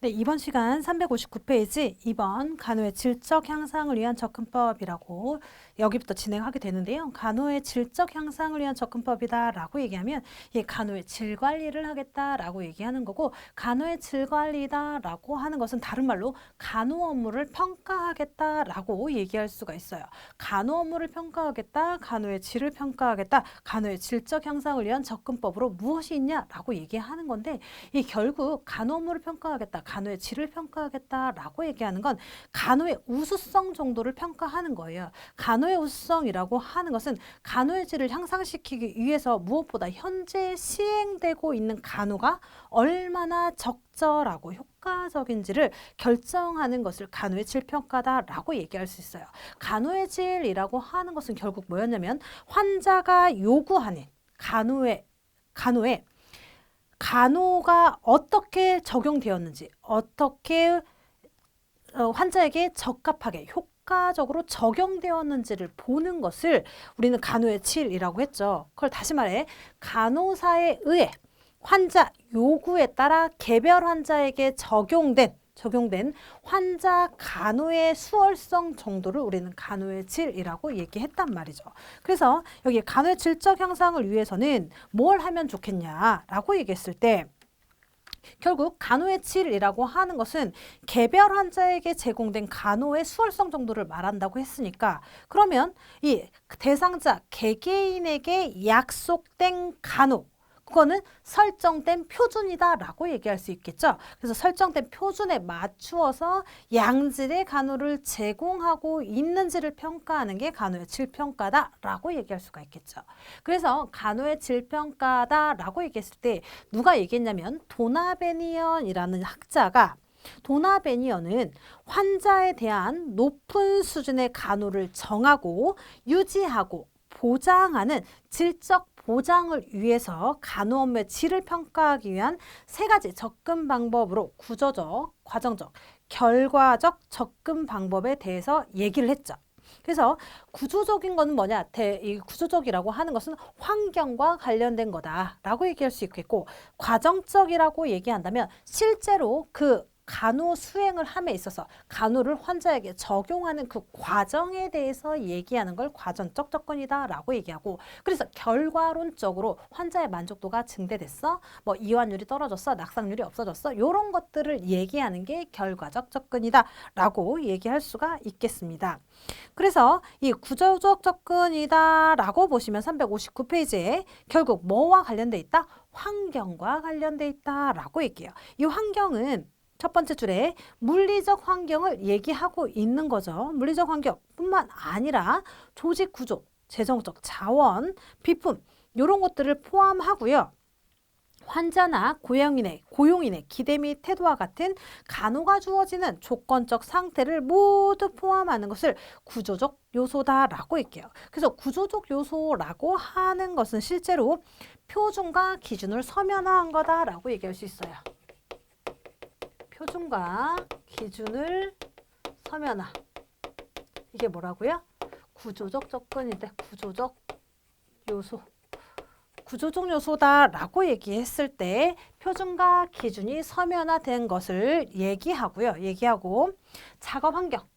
네, 이번 시간 359페이지 2번 간호의 질적 향상을 위한 접근법이라고 여기부터 진행하게 되는데요. 간호의 질적 향상을 위한 접근법이다라고 얘기하면 간호의 질 관리를 하겠다라고 얘기하는 거고, 간호의 질 관리다라고 하는 것은 다른 말로 간호 업무를 평가하겠다라고 얘기할 수가 있어요. 간호 업무를 평가하겠다, 간호의 질을 평가하겠다, 간호의 질적 향상을 위한 접근법으로 무엇이 있냐라고 얘기하는 건데, 이 결국 간호 업무를 평가하겠다, 간호의 질을 평가하겠다라고 얘기하는 건 간호의 우수성 정도를 평가하는 거예요. 간호의 우수성이라고 하는 것은 간호의 질을 향상시키기 위해서 무엇보다 현재 시행되고 있는 간호가 얼마나 적절하고 효과적인지를 결정하는 것을 간호의 질 평가다라고 얘기할 수 있어요. 간호의 질이라고 하는 것은 결국 뭐였냐면 환자가 요구하는 간호가 어떻게 적용되었는지, 어떻게 환자에게 적합하게 효과적으로 적용되었는지를 보는 것을 우리는 간호의 질이라고 했죠. 그걸 다시 말해 간호사에 의해 환자 요구에 따라 개별 환자에게 적용된 환자 간호의 수월성 정도를 우리는 간호의 질이라고 얘기했단 말이죠. 그래서 여기 간호의 질적 향상을 위해서는 뭘 하면 좋겠냐라고 얘기했을 때, 결국 간호의 질이라고 하는 것은 개별 환자에게 제공된 간호의 수월성 정도를 말한다고 했으니까, 그러면 이 대상자 개개인에게 약속된 간호, 그거는 설정된 표준이다라고 얘기할 수 있겠죠. 그래서 설정된 표준에 맞추어서 양질의 간호를 제공하고 있는지를 평가하는 게 간호의 질평가다라고 얘기할 수가 있겠죠. 그래서 간호의 질평가다라고 얘기했을 때 누가 얘기했냐면 도나베니언이라는 학자가, 도나베니언은 환자에 대한 높은 수준의 간호를 정하고 유지하고 보장하는 질적 보장을 위해서 간호 업무의 질을 평가하기 위한 세 가지 접근 방법으로 구조적, 과정적, 결과적 접근 방법에 대해서 얘기를 했죠. 그래서 구조적인 거는 뭐냐? 이 구조적이라고 하는 것은 환경과 관련된 거다라고 얘기할 수 있겠고, 과정적이라고 얘기한다면 실제로 그 간호 수행을 함에 있어서 간호를 환자에게 적용하는 그 과정에 대해서 얘기하는 걸 과정적 접근이다라고 얘기하고, 그래서 결과론적으로 환자의 만족도가 증대됐어, 뭐 이완율이 떨어졌어, 낙상률이 없어졌어, 이런 것들을 얘기하는 게 결과적 접근이다라고 얘기할 수가 있겠습니다. 그래서 이 구조적 접근이다라고 보시면 359페이지에 결국 뭐와 관련돼 있다? 환경과 관련돼 있다라고 얘기해요. 이 환경은 첫 번째 줄에 물리적 환경을 얘기하고 있는 거죠. 물리적 환경뿐만 아니라 조직 구조, 재정적 자원, 비품 이런 것들을 포함하고요. 환자나 고용인의 기대 및 태도와 같은 간호가 주어지는 조건적 상태를 모두 포함하는 것을 구조적 요소다라고 할게요. 그래서 구조적 요소라고 하는 것은 실제로 표준과 기준을 서면화한 거다라고 얘기할 수 있어요. 표준과 기준을 서면화. 이게 뭐라고요? 구조적 접근인데 구조적 요소. 구조적 요소다라고 얘기했을 때 표준과 기준이 서면화된 것을 얘기하고 작업 환경,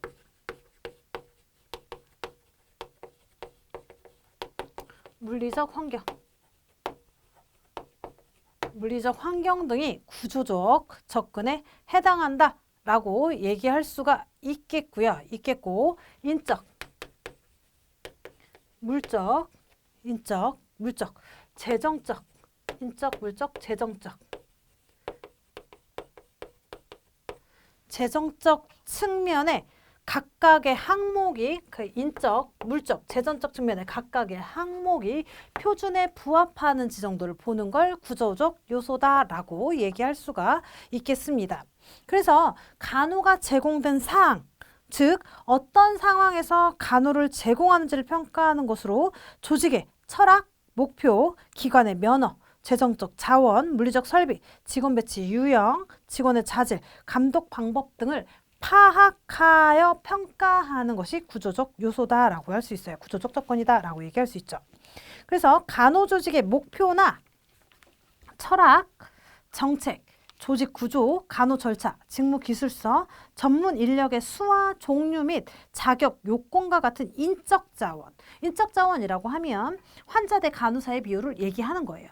물리적 환경 등이 구조적 접근에 해당한다라고 얘기할 수가 있겠고, 인적, 물적, 재정적, 인적, 물적, 재정적 측면에 각각의 항목이 그 인적, 물적, 재정적 측면에 각각의 항목이 표준에 부합하는지 정도를 보는 걸 구조적 요소다라고 얘기할 수가 있겠습니다. 그래서 간호가 제공된 사항, 즉 어떤 상황에서 간호를 제공하는지를 평가하는 것으로 조직의 철학, 목표, 기관의 면허, 재정적 자원, 물리적 설비, 직원 배치 유형, 직원의 자질, 감독 방법 등을 파악하여 평가하는 것이 구조적 요소다라고 할 수 있어요. 구조적 접근이다라고 얘기할 수 있죠. 그래서 간호조직의 목표나 철학, 정책, 조직 구조, 간호 절차, 직무 기술서, 전문 인력의 수와 종류 및 자격 요건과 같은 인적 자원. 인적 자원이라고 하면 환자 대 간호사의 비율을 얘기하는 거예요.